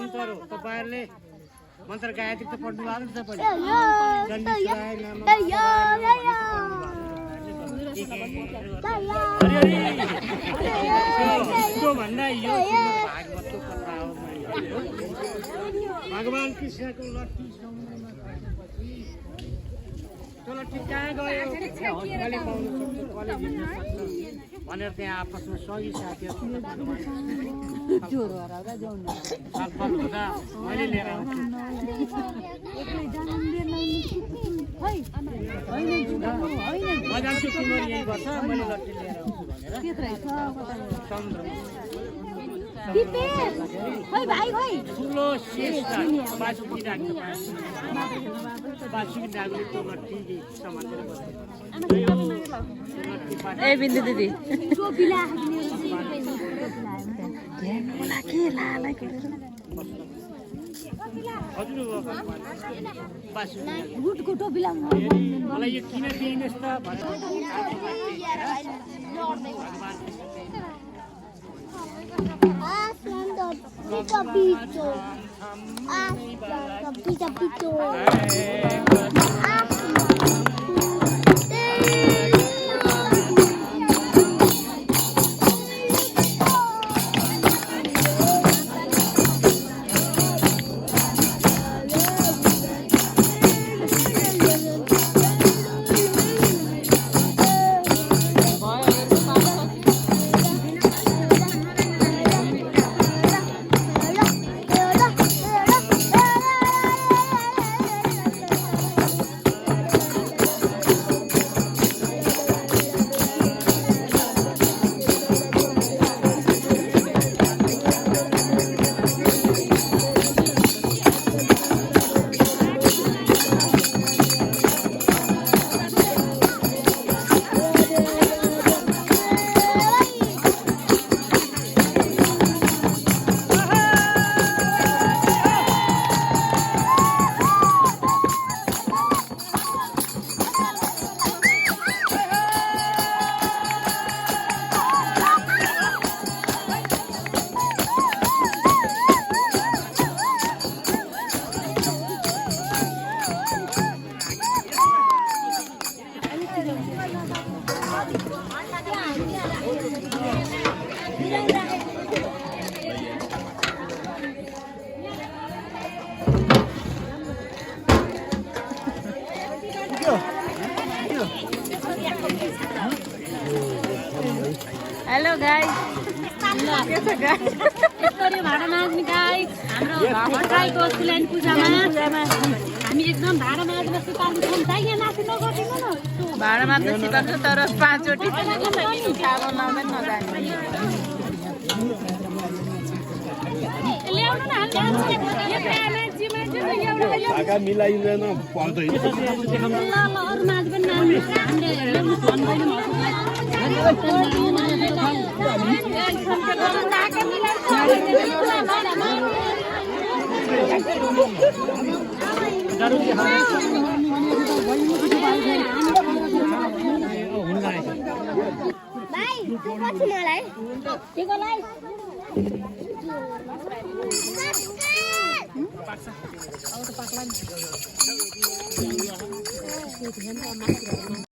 मन्त्र हो तपाईहरुले मन्त्र गायत्री त पढ्नु भएको छ पहिले भन्दा यो भागवतको कथा हो भगवान कृष्णको लट्ठी समुद्रमा खसेपछि त्यो लट्ठी कहाँ गयो हस्पिटलले पाउनु सक्छ कलेज हिँड्न सक्छ भनेर त्यहाँ आपसमा सही साथीहरु छलफल हुँदा मैले लिएर आउँछु म जान्छु तिमीहरू यही बस्छ मैले लट्ठी लिएर आउँछु भनेर ठुलो श्रेष्ठ बासुकी डाक्टर बासुकी डाक्टरको लट्ठी समातेर बस्छ ए बिन्दु दिदी मलाई यो किन दिइनुहोस् त हेलो गाइस के छ गाइस यसरी भाडा माझ्ने गाइस हाम्रो भट्टाइको अस्तिलाइन पूजामा हामी एकदम भाडा माझ्न सिकाउनु छौं त यहाँ माथि नगर्दिनु न भाडा माझ्न सिकाउँछ तर 5 चोटी खाना लाउँदैन नजाने ल्याउनु न यो प्याले जिमा जिमा एउटा आगा मिलाइदैन पर्दैन ल अरु माझ पनि हामीले ल्याउनु फोन गर्नु भाइ तँ कति मलाई के गलाई पाक्छ अब त पाक्ला नि